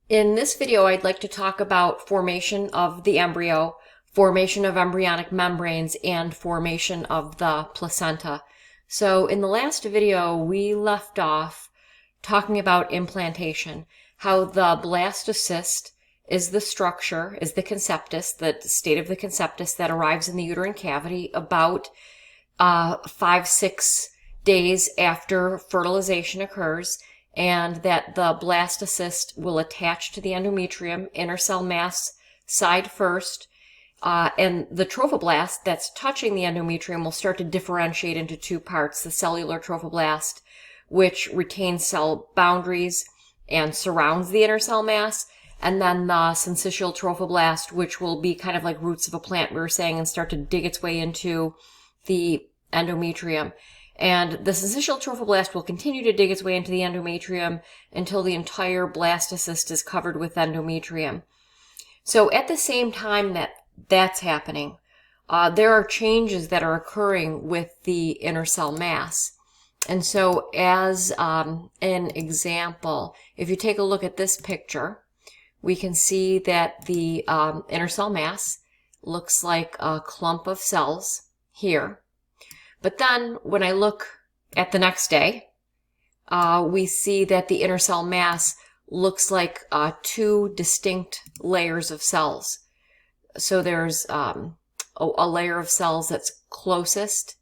In this video, I'd like to talk about formation of the embryo, formation of embryonic membranes, and formation of the placenta. So in the last video, we left off talking about implantation, how the blastocyst is the structure, is the conceptus, the state of the conceptus that arrives in the uterine cavity about 5-6 days after fertilization occurs, and that the blastocyst will attach to the endometrium, inner cell mass side first, and the trophoblast that's touching the endometrium will start to differentiate into two parts: the cellular trophoblast, which retains cell boundaries and surrounds the inner cell mass, and then the syncytial trophoblast, which will be kind of like roots of a plant, we were saying, and start to dig its way into the endometrium. And the syncytial trophoblast will continue to dig its way into the endometrium until the entire blastocyst is covered with endometrium. So at the same time that that's happening, there are changes that are occurring with the inner cell mass. And so as an example, if you take a look at this picture, we can see that the inner cell mass looks like a clump of cells here. But then when I look at the next day, we see that the inner cell mass looks like two distinct layers of cells. So there's a layer of cells that's closest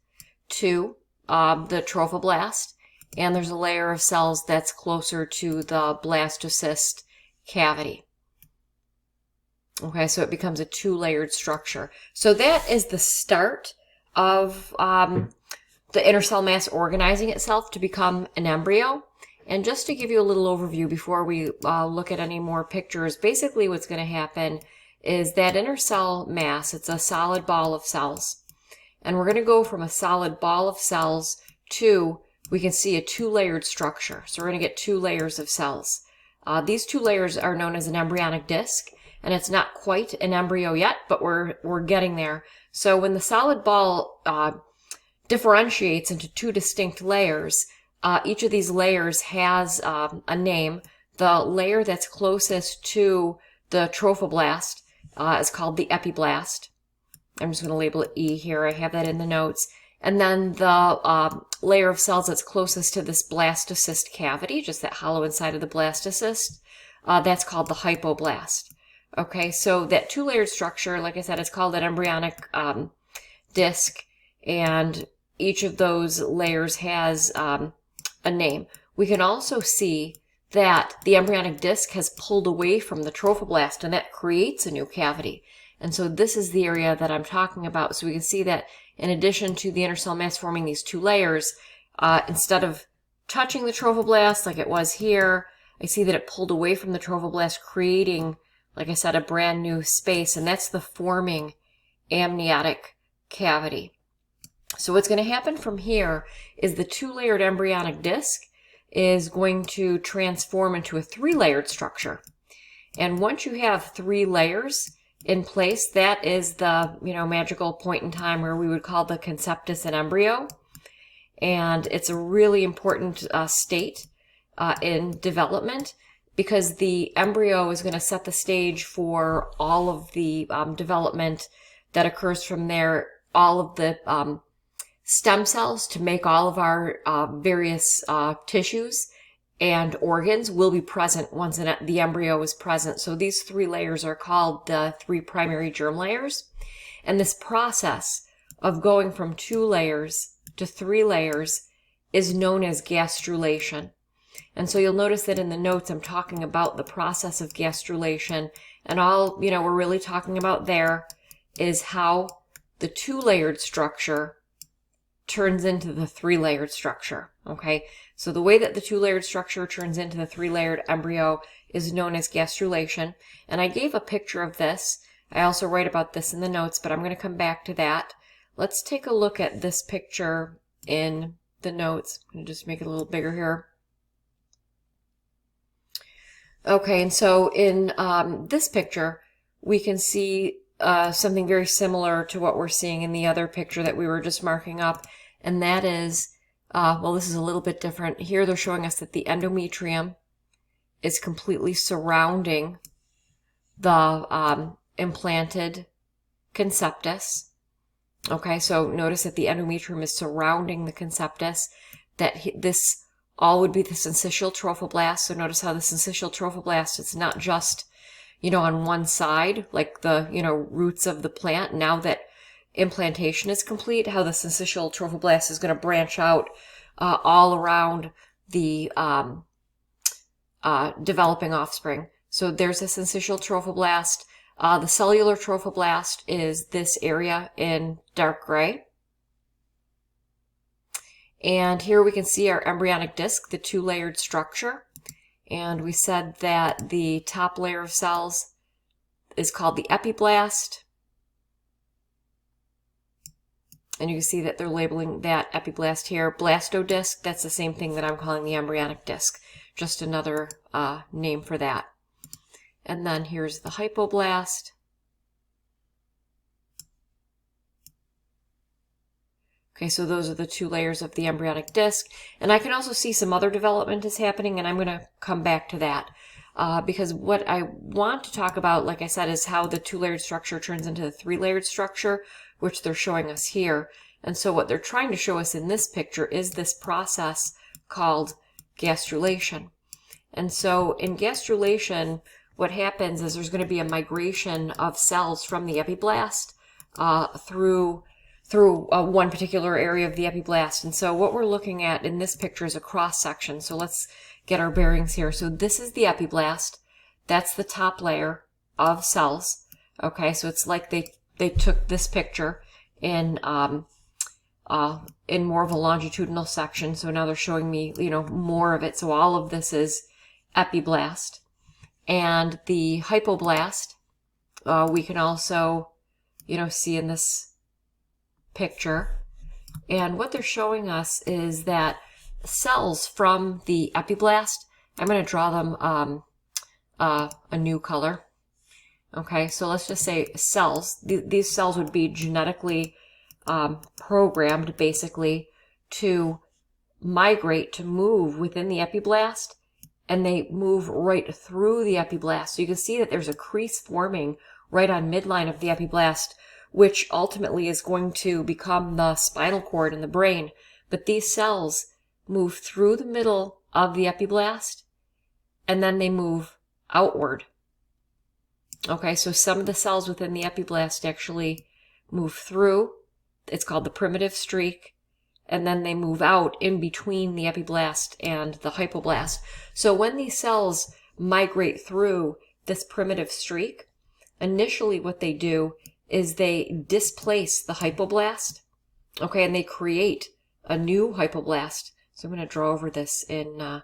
to the trophoblast, and there's a layer of cells that's closer to the blastocyst cavity. Okay, so it becomes a two-layered structure. So that is the start of the inner cell mass organizing itself to become an embryo. And just to give you a little overview before we look at any more pictures, basically what's going to happen is that inner cell mass, it's a solid ball of cells. And we're going to go from a solid ball of cells to, we can see, a two-layered structure. So we're going to get two layers of cells. These two layers are known as an embryonic disc, and it's not quite an embryo yet, but we're getting there. So when the solid ball differentiates into two distinct layers, each of these layers has a name. The layer that's closest to the trophoblast is called the epiblast. I'm just going to label it E here. I have that in the notes. And then the layer of cells that's closest to this blastocyst cavity, just that hollow inside of the blastocyst, that's called the hypoblast. Okay, so that two-layered structure, like I said, it's called an embryonic disc, and each of those layers has a name. We can also see that the embryonic disc has pulled away from the trophoblast, and that creates a new cavity. And so this is the area that I'm talking about. So we can see that in addition to the inner cell mass forming these two layers, instead of touching the trophoblast like it was here, I see that it pulled away from the trophoblast, creating, like I said, a brand new space, and that's the forming amniotic cavity. So what's going to happen from here is the two-layered embryonic disc is going to transform into a three-layered structure. And once you have three layers in place, that is the magical point in time where we would call the conceptus an embryo. And it's a really important state in development, because the embryo is going to set the stage for all of the development that occurs from there. All of the stem cells to make all of our various tissues and organs will be present once the embryo is present. So these three layers are called the three primary germ layers. And this process of going from two layers to three layers is known as gastrulation. And so you'll notice that in the notes I'm talking about the process of gastrulation, and all we're really talking about there is how the two-layered structure turns into the three-layered structure. Okay, so the way that the two-layered structure turns into the three-layered embryo is known as gastrulation. And I gave a picture of this. I also write about this in the notes, but I'm going to come back to that. Let's take a look at this picture in the notes. I'm going to just make it a little bigger here. Okay, and so in this picture, we can see something very similar to what we're seeing in the other picture that we were just marking up, and that is, well, this is a little bit different. Here they're showing us that the endometrium is completely surrounding the implanted conceptus. Okay, so notice that the endometrium is surrounding the conceptus, that this all would be the syncytial trophoblast. So notice how the syncytial trophoblast is not just, on one side, like the, roots of the plant. Now that implantation is complete, how the syncytial trophoblast is going to branch out all around the developing offspring. So there's a syncytial trophoblast. The cellular trophoblast is this area in dark gray. And here we can see our embryonic disc, the two-layered structure. And we said that the top layer of cells is called the epiblast. And you can see that they're labeling that epiblast here. Blastodisc, that's the same thing that I'm calling the embryonic disc. Just another name for that. And then here's the hypoblast. Okay, so those are the two layers of the embryonic disc. And I can also see some other development is happening, and I'm going to come back to that. Because what I want to talk about, like I said, is how the two-layered structure turns into the three-layered structure, which they're showing us here. And so what they're trying to show us in this picture is this process called gastrulation. And so in gastrulation, what happens is there's going to be a migration of cells from the epiblast through one particular area of the epiblast. And so what we're looking at in this picture is a cross section. So let's get our bearings here. So this is the epiblast. That's the top layer of cells. Okay, so it's like they took this picture in more of a longitudinal section. So now they're showing me, more of it. So all of this is epiblast. And the hypoblast, we can also, see in this picture. And what they're showing us is that cells from the epiblast, I'm going to draw them a new color. Okay, so let's just say cells. These cells would be genetically programmed, basically, to migrate, to move within the epiblast, and they move right through the epiblast. So you can see that there's a crease forming right on midline of the epiblast, which ultimately is going to become the spinal cord in the brain. But these cells move through the middle of the epiblast, and then they move outward. Okay, so some of the cells within the epiblast actually move through. It's called the primitive streak. And then they move out in between the epiblast and the hypoblast. So when these cells migrate through this primitive streak, initially what they do is they displace the hypoblast, okay, and they create a new hypoblast. So I'm going to draw over this in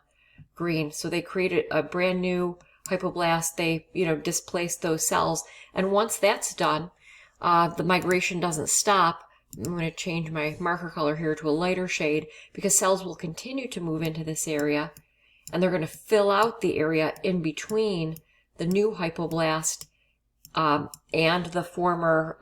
green. So they create a brand new hypoblast. They, displace those cells. And once that's done, the migration doesn't stop. I'm going to change my marker color here to a lighter shade because cells will continue to move into this area, and they're going to fill out the area in between the new hypoblast and the former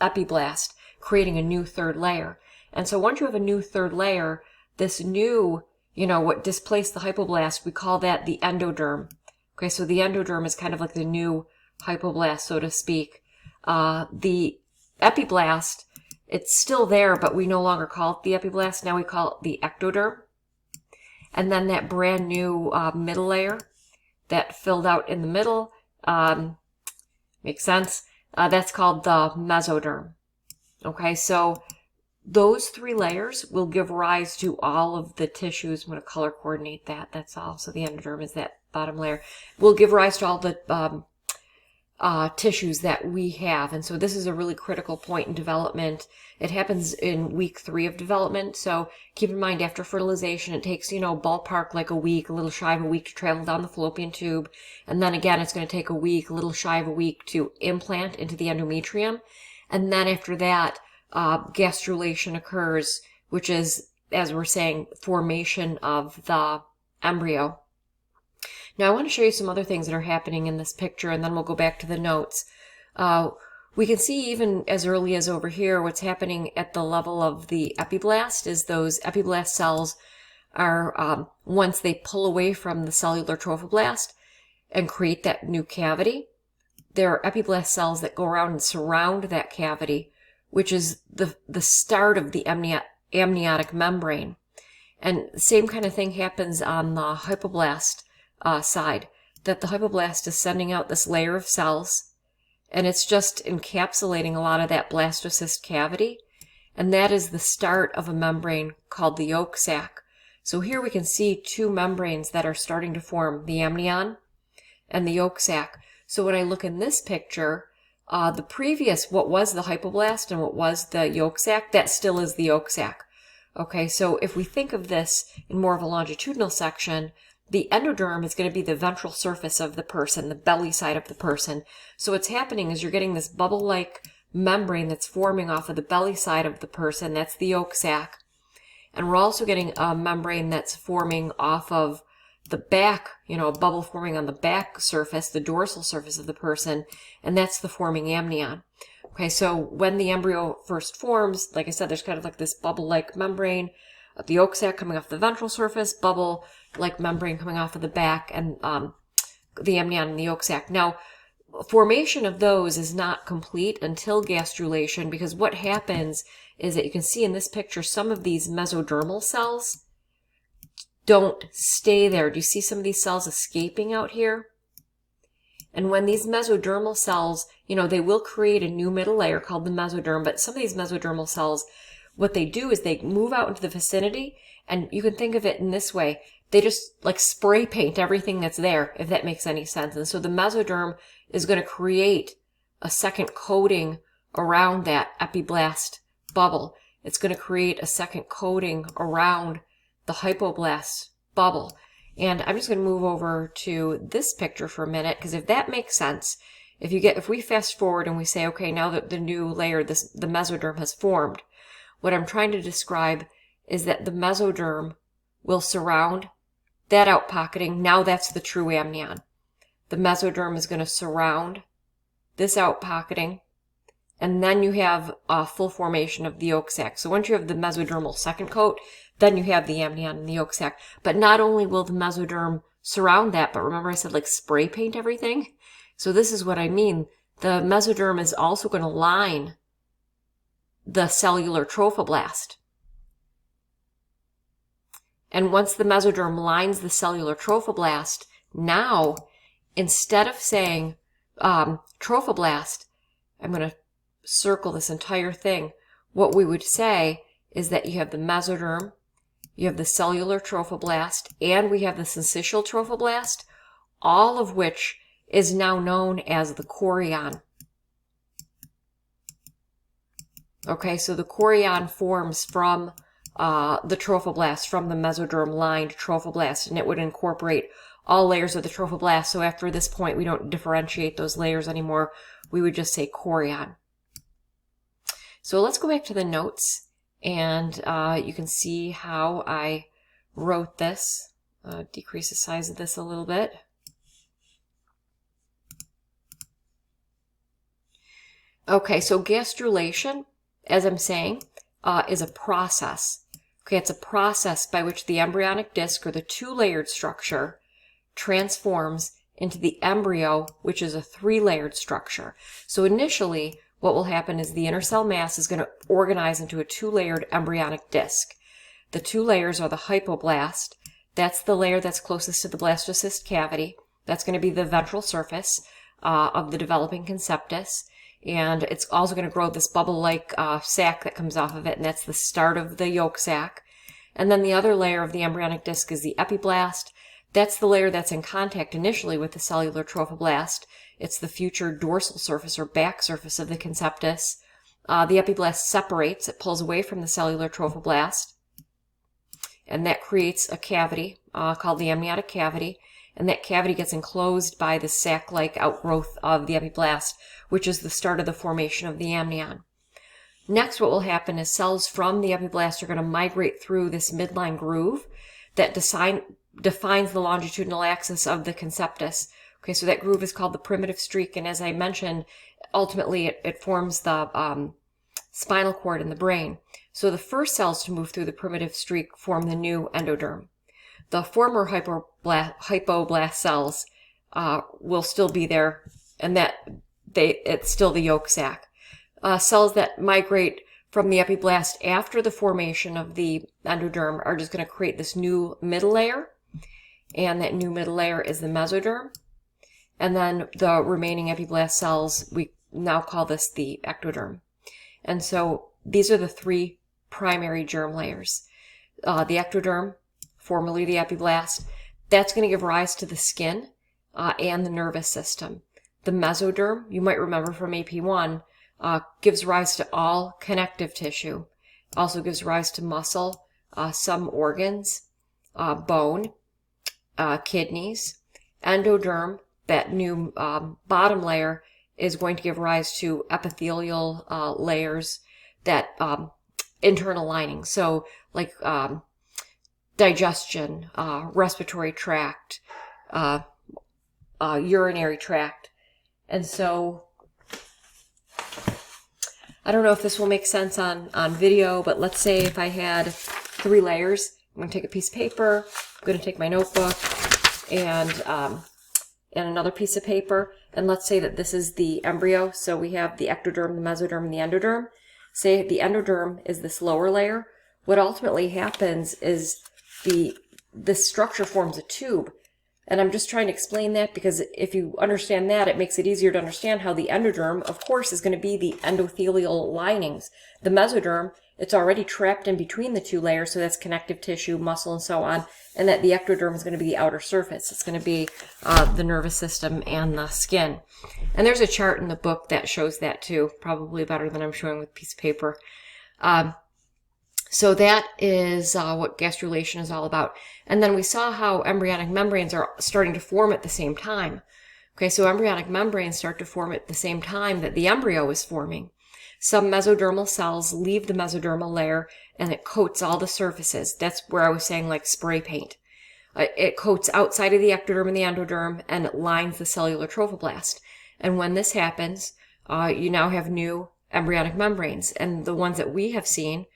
epiblast, creating a new third layer. And so once you have a new third layer, this new, what displaced the hypoblast, we call that the endoderm. Okay, so the endoderm is kind of like the new hypoblast, so to speak. The epiblast, it's still there, but we no longer call it the epiblast. Now we call it the ectoderm. And then that brand new middle layer that filled out in the middle, makes sense, that's called the mesoderm. Okay, so those three layers will give rise to all of the tissues. I'm going to color coordinate that, that's all. So the endoderm is that bottom layer. Will give rise to all the tissues that we have. And so this is a really critical point in development. It happens in week 3 of development. So keep in mind, after fertilization, it takes, ballpark like a week, a little shy of a week to travel down the fallopian tube. And then again, it's going to take a week, a little shy of a week to implant into the endometrium. And then after that, gastrulation occurs, which is, as we're saying, formation of the embryo. Now, I want to show you some other things that are happening in this picture, and then we'll go back to the notes. We can see even as early as over here, what's happening at the level of the epiblast is those epiblast cells are, once they pull away from the cellular trophoblast, and create that new cavity. There are epiblast cells that go around and surround that cavity, which is the start of the amniotic membrane. And the same kind of thing happens on the hypoblast side, that the hypoblast is sending out this layer of cells, and it's just encapsulating a lot of that blastocyst cavity. And that is the start of a membrane called the yolk sac. So here we can see two membranes that are starting to form, the amnion and the yolk sac. So when I look in this picture, the previous, what was the hypoblast and what was the yolk sac, that still is the yolk sac. Okay, so if we think of this in more of a longitudinal section, the endoderm is going to be the ventral surface of the person, the belly side of the person. So what's happening is you're getting this bubble-like membrane that's forming off of the belly side of the person. That's the yolk sac. And we're also getting a membrane that's forming off of the back, a bubble forming on the back surface, the dorsal surface of the person, and that's the forming amnion. Okay, so when the embryo first forms, like I said, there's kind of like this bubble-like membrane, the yolk sac coming off the ventral surface, bubble-like membrane coming off of the back, and the amnion and the yolk sac. Now, formation of those is not complete until gastrulation, because what happens is that you can see in this picture some of these mesodermal cells don't stay there. Do you see some of these cells escaping out here? And when these mesodermal cells, they will create a new middle layer called the mesoderm, but some of these mesodermal cells, what they do is they move out into the vicinity, and you can think of it in this way. They just like spray paint everything that's there, if that makes any sense. And so the mesoderm is going to create a second coating around that epiblast bubble. It's going to create a second coating around the hypoblast bubble. And I'm just going to move over to this picture for a minute, because if that makes sense, if we fast forward and we say, okay, now that the new layer, the mesoderm has formed, what I'm trying to describe is that the mesoderm will surround that outpocketing. Now that's the true amnion. The mesoderm is going to surround this outpocketing, and then you have a full formation of the yolk sac. So once you have the mesodermal second coat, then you have the amnion and the yolk sac. But not only will the mesoderm surround that, but remember I said like spray paint everything? So this is what I mean. The mesoderm is also going to line the cellular trophoblast. And once the mesoderm lines the cellular trophoblast, now instead of saying trophoblast, I'm going to circle this entire thing. What we would say is that you have the mesoderm, you have the cellular trophoblast, and we have the syncytial trophoblast, all of which is now known as the chorion. Okay, so the chorion forms from the trophoblast, from the mesoderm-lined trophoblast, and it would incorporate all layers of the trophoblast. So after this point, we don't differentiate those layers anymore. We would just say chorion. So let's go back to the notes, and you can see how I wrote this. Decrease the size of this a little bit. Okay, so gastrulation, as I'm saying, is a process. Okay, it's a process by which the embryonic disc, or the two-layered structure, transforms into the embryo, which is a three-layered structure. So initially, what will happen is the inner cell mass is going to organize into a two-layered embryonic disc. The two layers are the hypoblast. That's the layer that's closest to the blastocyst cavity. That's going to be the ventral surface of the developing conceptus. And it's also going to grow this bubble-like sac that comes off of it, and that's the start of the yolk sac. And then the other layer of the embryonic disc is the epiblast. That's the layer that's in contact initially with the cellular trophoblast. It's the future dorsal surface or back surface of the conceptus. The epiblast separates, it pulls away from the cellular trophoblast, and that creates a cavity called the amniotic cavity. And that cavity gets enclosed by the sac-like outgrowth of the epiblast, which is the start of the formation of the amnion. Next, what will happen is cells from the epiblast are going to migrate through this midline groove that defines the longitudinal axis of the conceptus. Okay, so that groove is called the primitive streak, and as I mentioned, ultimately it forms the spinal cord in the brain. So the first cells to move through the primitive streak form the new endoderm. The former hypoblast cells will still be there, and that it's still the yolk sac. Cells that migrate from the epiblast after the formation of the endoderm are just going to create this new middle layer, and that new middle layer is the mesoderm. And then the remaining epiblast cells, we now call this the ectoderm. And so these are the three primary germ layers. The ectoderm, formerly the epiblast, that's going to give rise to the skin and the nervous system. The mesoderm, you might remember from AP1, gives rise to all connective tissue. Also gives rise to muscle, some organs, bone, kidneys. Endoderm, that new bottom layer, is going to give rise to epithelial layers, that internal lining. So like digestion, respiratory tract, urinary tract. And so I don't know if this will make sense on video, but let's say if I had 3 layers, I'm going to take a piece of paper, I'm going to take my notebook and another piece of paper, and let's say that this is the embryo. So we have the ectoderm, the mesoderm, and the endoderm. Say the endoderm is this lower layer. What ultimately happens is this structure forms a tube. And I'm just trying to explain that because if you understand that, it makes it easier to understand how the endoderm, of course, is going to be the endothelial linings. The mesoderm, it's already trapped in between the 2 layers, so that's connective tissue, muscle, and so on. And that the ectoderm is going to be the outer surface. It's going to be the nervous system and the skin. And there's a chart in the book that shows that too, probably better than I'm showing with a piece of paper. So that is what gastrulation is all about. And then we saw how embryonic membranes are starting to form at the same time. Okay, so embryonic membranes start to form at the same time that the embryo is forming. Some mesodermal cells leave the mesodermal layer and it coats all the surfaces. That's where I was saying like spray paint. It coats outside of the ectoderm and the endoderm and it lines the cellular trophoblast. And when this happens, you now have new embryonic membranes. And the ones that we have seen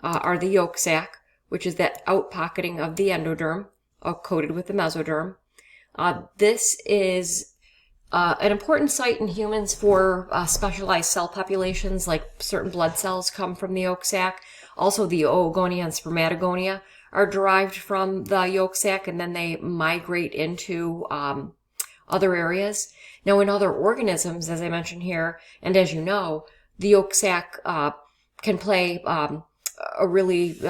are the yolk sac, which is that outpocketing of the endoderm, coated with the mesoderm. This is an important site in humans for specialized cell populations, like certain blood cells come from the yolk sac. Also, the oogonia and spermatogonia are derived from the yolk sac, and then they migrate into other areas. Now, in other organisms, as I mentioned here, and as you know, the yolk sac can play a really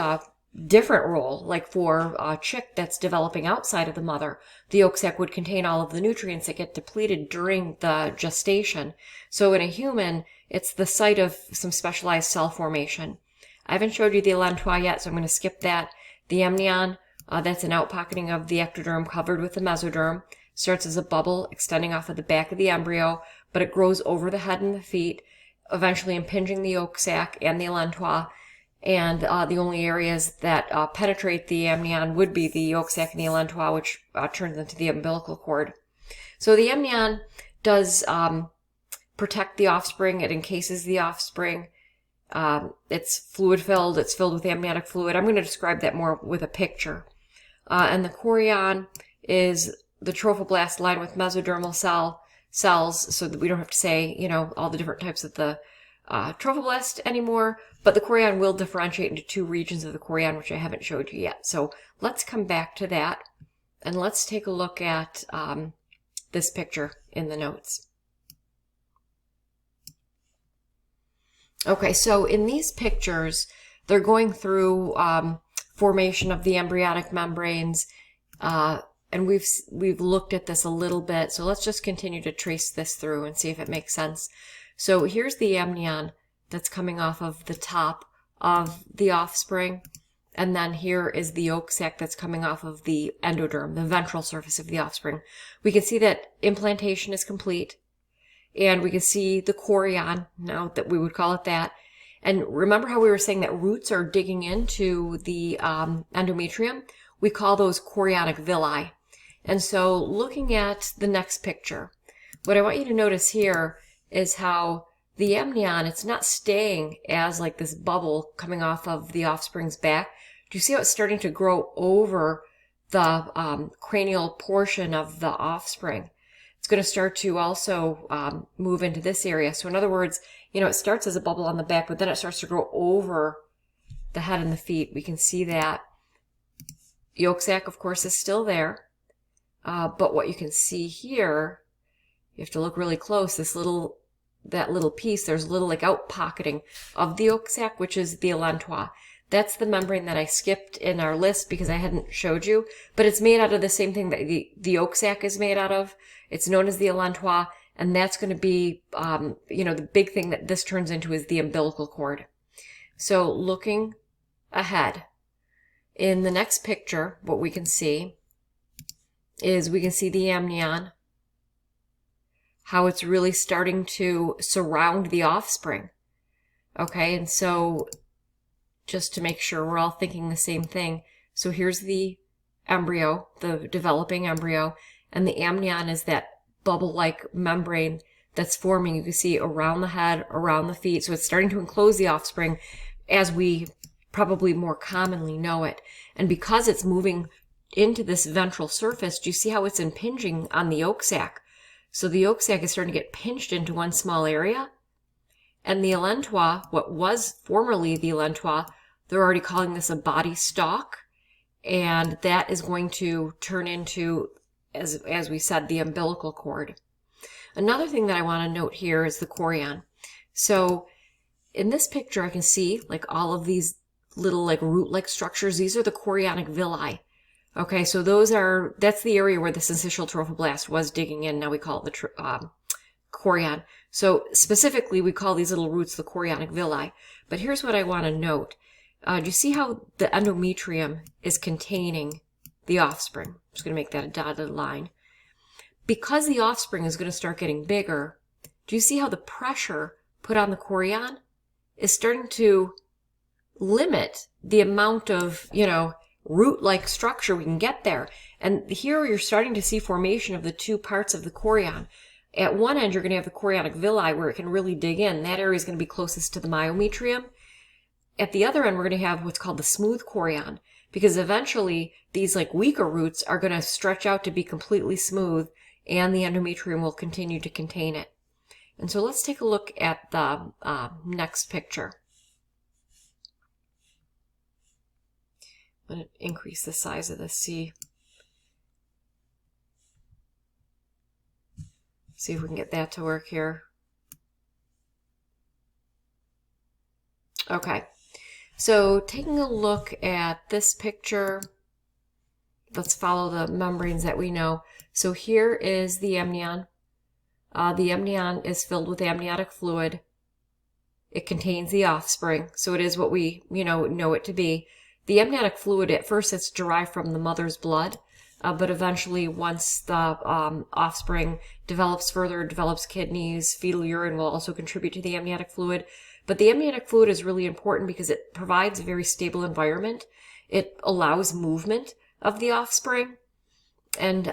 different role. Like for a chick that's developing outside of the mother, the yolk sac would contain all of the nutrients that get depleted during the gestation. So in a human, it's the site of some specialized cell formation. I haven't showed you the allantois yet, so I'm going to skip that. The amnion, that's an outpocketing of the ectoderm covered with the mesoderm. Starts as a bubble extending off of the back of the embryo, but it grows over the head and the feet, eventually impinging the yolk sac and the allantois. And the only areas that penetrate the amnion would be the yolk sac and the allantois, which turns into the umbilical cord. So the amnion does protect the offspring. It encases the offspring. It's fluid-filled. It's filled with amniotic fluid. I'm going to describe that more with a picture. And the chorion is the trophoblast lined with mesodermal cells, so that we don't have to say, you know, all the different types of the trophoblast anymore. But the chorion will differentiate into 2 regions of the chorion, which I haven't showed you yet. So let's come back to that, and let's take a look at this picture in the notes. Okay, so in these pictures, they're going through formation of the embryonic membranes, and we've looked at this a little bit. So let's just continue to trace this through and see if it makes sense. So here's the amnion that's coming off of the top of the offspring. And then here is the yolk sac that's coming off of the endoderm, the ventral surface of the offspring. We can see that implantation is complete. And we can see the chorion, now that we would call it that. And remember how we were saying that roots are digging into the endometrium? We call those chorionic villi. And so looking at the next picture, what I want you to notice here is how the amnion, it's not staying as like this bubble coming off of the offspring's back. Do you see how it's starting to grow over the cranial portion of the offspring? it's going to start to also move into this area. So in other words, you know, it starts as a bubble on the back, but then it starts to grow over the head and the feet. We can see that. Yolk sac, of course, is still there. But what you can see here, you have to look really close, that little piece, there's a little like out pocketing of the yolk sac, which is the allantois. That's the membrane that I skipped in our list because I hadn't showed you, but it's made out of the same thing that the yolk sac is made out of. It's known as the allantois, and that's going to be, you know, the big thing that this turns into is the umbilical cord. So looking ahead, in the next picture, what we can see is we can see the amnion, how it's really starting to surround the offspring. Okay, and so just to make sure we're all thinking the same thing. So here's the embryo, the developing embryo, and the amnion is that bubble-like membrane that's forming, you can see, around the head, around the feet. So it's starting to enclose the offspring as we probably more commonly know it. And because it's moving into this ventral surface, do you see how it's impinging on the yolk sac? So the yolk sac is starting to get pinched into one small area. And the allantois, what was formerly the allantois, they're already calling this a body stalk. And that is going to turn into, as we said, the umbilical cord. Another thing that I want to note here is the chorion. So in this picture, I can see like all of these little like root-like structures. These are the chorionic villi. Okay, so that's the area where the syncytial trophoblast was digging in. Now we call it the chorion. So specifically, we call these little roots the chorionic villi. But here's what I want to note. Do you see how the endometrium is containing the offspring? I'm just going to make that a dotted line. Because the offspring is going to start getting bigger, do you see how the pressure put on the chorion is starting to limit the amount of, you know, root-like structure we can get there? And here you're starting to see formation of the two parts of the chorion. At one end, you're going to have the chorionic villi where it can really dig in. That area is going to be closest to the myometrium. At the other end, we're going to have what's called the smooth chorion, because eventually these like weaker roots are going to stretch out to be completely smooth, and the endometrium will continue to contain it. And so let's take a look at the next picture. I'm going to increase the size of this, see if we can get that to work here. Okay, so taking a look at this picture, let's follow the membranes that we know. So here is the amnion. The amnion is filled with amniotic fluid. It contains the offspring, so it is what we know it to be. The amniotic fluid, at first, it's derived from the mother's blood, but eventually, once the offspring develops further, develops kidneys, fetal urine will also contribute to the amniotic fluid. But the amniotic fluid is really important because it provides a very stable environment. It allows movement of the offspring, and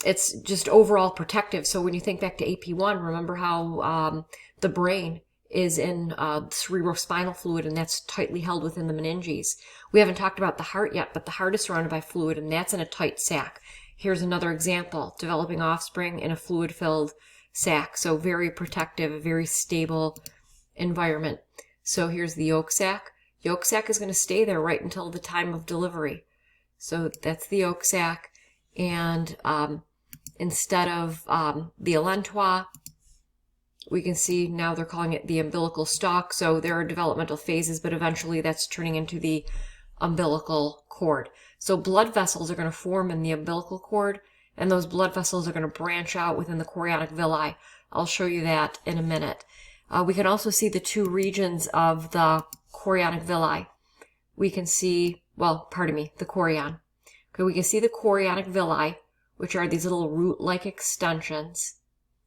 it's just overall protective. So when you think back to AP1, remember how the brain is in cerebrospinal fluid, and that's tightly held within the meninges. We haven't talked about the heart yet, but the heart is surrounded by fluid, and that's in a tight sac. Here's another example, developing offspring in a fluid-filled sac. So very protective, very stable environment. So here's the yolk sac. Yolk sac is going to stay there right until the time of delivery. So that's the yolk sac, and instead of the allantois, we can see now they're calling it the umbilical stalk. So there are developmental phases, but eventually that's turning into the umbilical cord. So blood vessels are going to form in the umbilical cord, and those blood vessels are going to branch out within the chorionic villi. I'll show you that in a minute. We can also see the two regions of the chorionic villi. We can see, the chorion. Okay, we can see the chorionic villi, which are these little root-like extensions,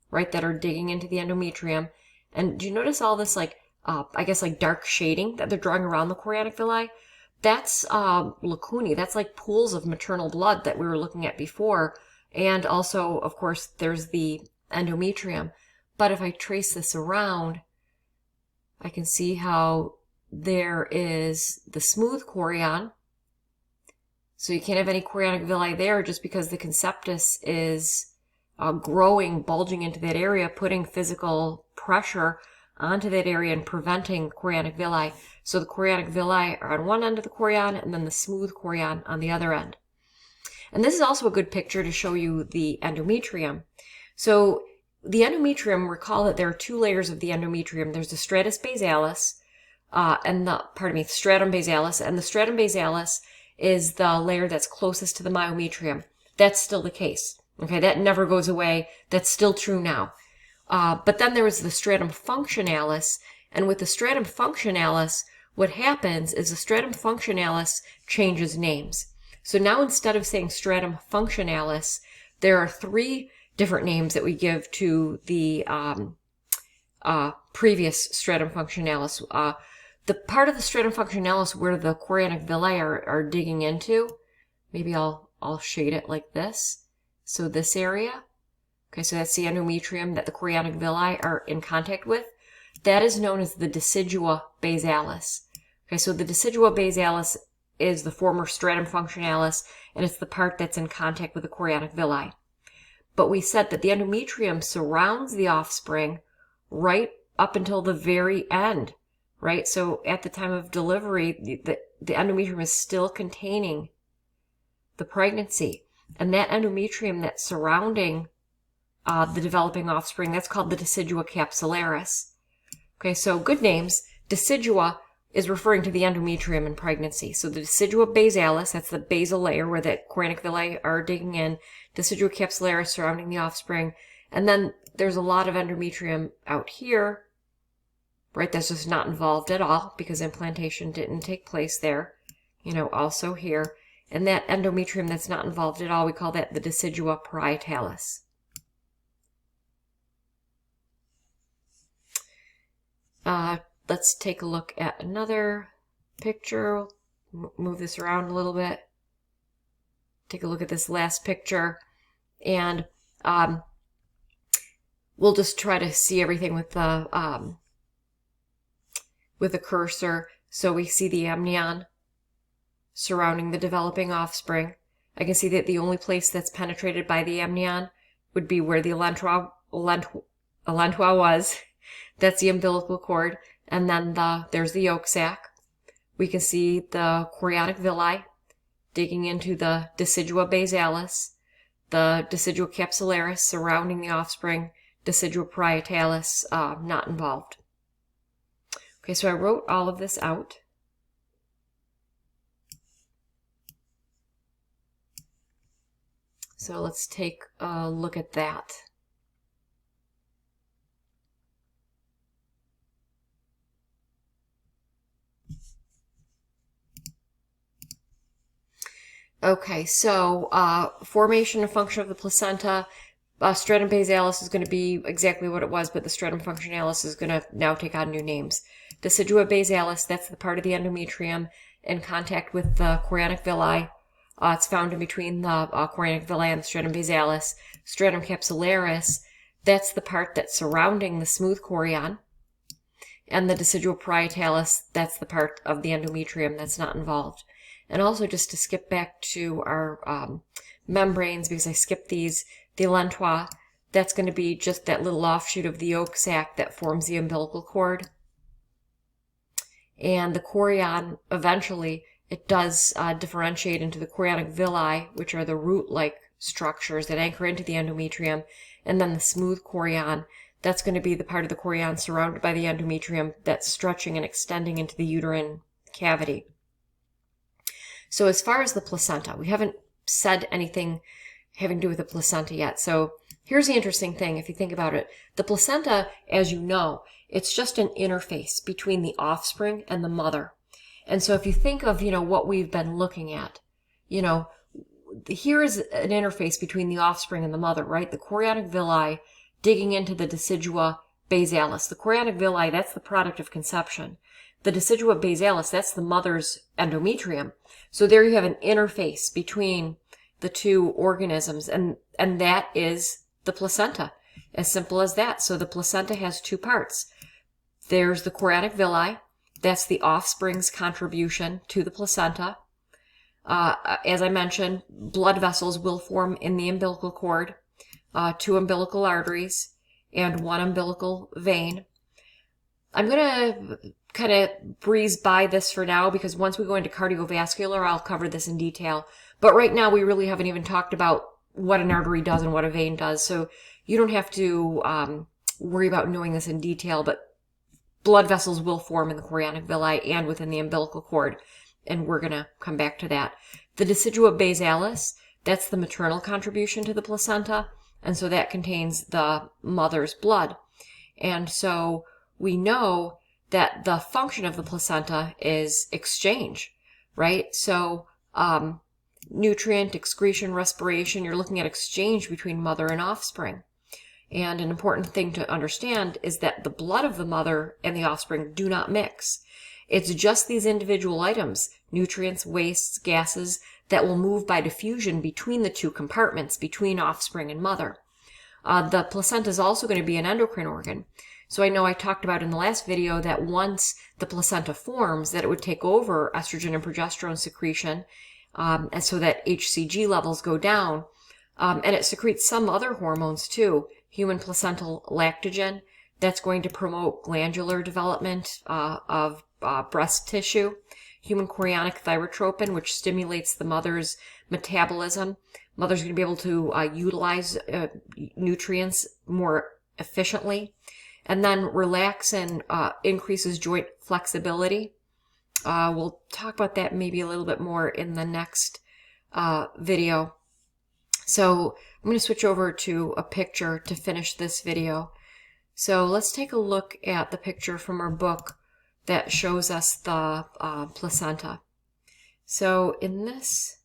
right, that are digging into the endometrium. And do you notice all this, like, I guess, like dark shading that they're drawing around the chorionic villi? That's lacunae. That's like pools of maternal blood that we were looking at before. And also, of course, there's the endometrium. But if I trace this around, I can see how there is the smooth chorion. So you can't have any chorionic villi there just because the conceptus is growing, bulging into that area, putting physical pressure onto that area and preventing chorionic villi. So the chorionic villi are on one end of the chorion and then the smooth chorion on the other end. And this is also a good picture to show you the endometrium. So the endometrium, recall that there are two layers of the endometrium. There's the stratum basalis, stratum basalis, and the stratum basalis is the layer that's closest to the myometrium. That's still the case. Okay, that never goes away. That's still true now. But then there is the stratum functionalis, and with the stratum functionalis, what happens is the stratum functionalis changes names. So now instead of saying stratum functionalis, there are three different names that we give to the previous stratum functionalis. The part of the stratum functionalis where the chorionic villi are digging into, maybe I'll shade it like this. So this area, okay, so that's the endometrium that the chorionic villi are in contact with. That is known as the decidua basalis. Okay, so the decidua basalis is the former stratum functionalis, and it's the part that's in contact with the chorionic villi. But we said that the endometrium surrounds the offspring right up until the very end, right? So at the time of delivery, the endometrium is still containing the pregnancy. And that endometrium that's surrounding the developing offspring, that's called the decidua capsularis. Okay, so good names. Decidua is referring to the endometrium in pregnancy. So the decidua basalis, that's the basal layer where the chorionic villi are digging in. Decidua capsularis surrounding the offspring. And then there's a lot of endometrium out here, right? That's just not involved at all because implantation didn't take place there. You know, also here. And that endometrium that's not involved at all, we call that the decidua parietalis. Let's take a look at another picture. Move this around a little bit. Take a look at this last picture. And we'll just try to see everything with the cursor. So we see the amnion surrounding the developing offspring. I can see that the only place that's penetrated by the amnion would be where the elentua was. That's the umbilical cord. And then there's the yolk sac. We can see the chorionic villi digging into the decidua basalis, the decidua capsularis surrounding the offspring, decidua parietalis not involved. Okay, so I wrote all of this out. So let's take a look at that. Okay, so formation and function of the placenta. Stratum basalis is going to be exactly what it was, but the stratum functionalis is going to now take on new names. Decidua basalis, that's the part of the endometrium in contact with the chorionic villi. It's found in between the chorionic villi and the stratum basalis. Stratum capsularis, that's the part that's surrounding the smooth chorion. And the decidua parietalis, that's the part of the endometrium that's not involved. And also, just to skip back to our membranes, because I skipped these, the elentua, that's going to be just that little offshoot of the yolk sac that forms the umbilical cord. And the chorion, eventually, it does differentiate into the chorionic villi, which are the root-like structures that anchor into the endometrium. And then the smooth chorion, that's going to be the part of the chorion surrounded by the endometrium that's stretching and extending into the uterine cavity. So as far as the placenta, we haven't said anything having to do with the placenta yet. So here's the interesting thing, if you think about it. The placenta, as you know, it's just an interface between the offspring and the mother. And so if you think of, what we've been looking at, here is an interface between the offspring and the mother, right? The chorionic villi digging into the decidua basalis. The chorionic villi, that's the product of conception. The decidua basalis, that's the mother's endometrium. So there you have an interface between the two organisms, and that is the placenta. As simple as that. So the placenta has two parts. There's the chorionic villi. That's the offspring's contribution to the placenta. As I mentioned, blood vessels will form in the umbilical cord. 2 umbilical arteries, and 1 umbilical vein. I'm going to kind of breeze by this for now because once we go into cardiovascular, I'll cover this in detail. But right now, we really haven't even talked about what an artery does and what a vein does. So you don't have to worry about knowing this in detail, but blood vessels will form in the chorionic villi and within the umbilical cord. And we're going to come back to that. The decidua basalis, that's the maternal contribution to the placenta. And so that contains the mother's blood. And so we know that the function of the placenta is exchange, right? So nutrient, excretion, respiration, you're looking at exchange between mother and offspring. And an important thing to understand is that the blood of the mother and the offspring do not mix. It's just these individual items, nutrients, wastes, gases, that will move by diffusion between the 2 compartments, between offspring and mother. The placenta is also going to be an endocrine organ. So I know I talked about in the last video that once the placenta forms, that it would take over estrogen and progesterone secretion, and so that HCG levels go down. And it secretes some other hormones too. Human placental lactogen, that's going to promote glandular development of breast tissue. Human chorionic thyrotropin, which stimulates the mother's metabolism. Mother's going to be able to utilize nutrients more efficiently. And then relaxin increases joint flexibility. We'll talk about that maybe a little bit more in the next video. So I'm going to switch over to a picture to finish this video. So let's take a look at the picture from our book that shows us the placenta. So in this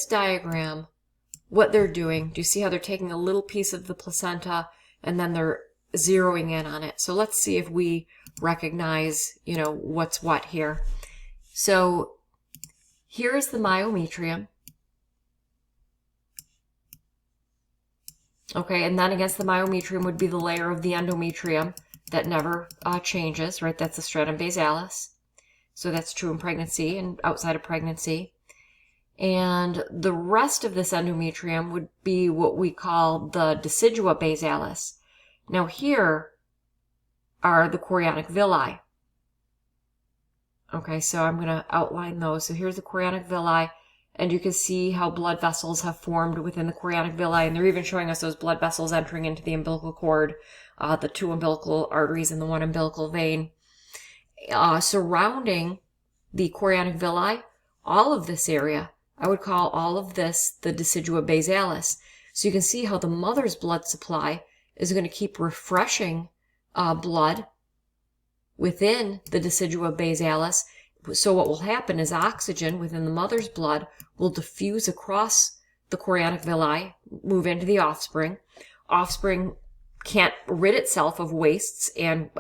diagram, what they're doing, do you see how they're taking a little piece of the placenta and then they're zeroing in on it? So let's see if we recognize, what's what here. So here is the myometrium. Okay, and then against the myometrium would be the layer of the endometrium that never changes, right? That's the stratum basalis. So that's true in pregnancy and outside of pregnancy. And the rest of this endometrium would be what we call the decidua basalis. Now here are the chorionic villi. Okay, so I'm going to outline those. So here's the chorionic villi, and you can see how blood vessels have formed within the chorionic villi, and they're even showing us those blood vessels entering into the umbilical cord, the 2 umbilical arteries and the 1 umbilical vein. Surrounding the chorionic villi, all of this area, I would call all of this the decidua basalis. So you can see how the mother's blood supply is going to keep refreshing blood within the decidua basalis. So what will happen is oxygen within the mother's blood will diffuse across the chorionic villi, move into the offspring. Offspring can't rid itself of wastes and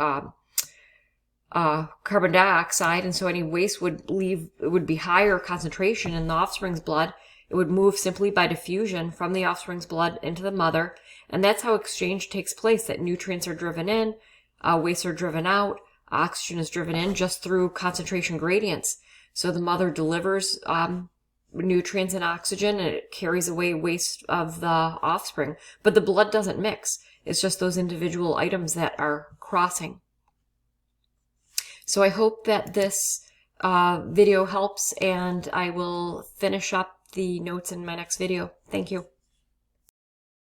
carbon dioxide, and so any waste would leave, it would be higher concentration in the offspring's blood. It would move simply by diffusion from the offspring's blood into the mother, and that's how exchange takes place, that nutrients are driven in, wastes are driven out, oxygen is driven in just through concentration gradients. So the mother delivers nutrients and oxygen, and it carries away waste of the offspring. But the blood doesn't mix. It's just those individual items that are crossing. So I hope that this video helps, and I will finish up the notes in my next video. Thank you.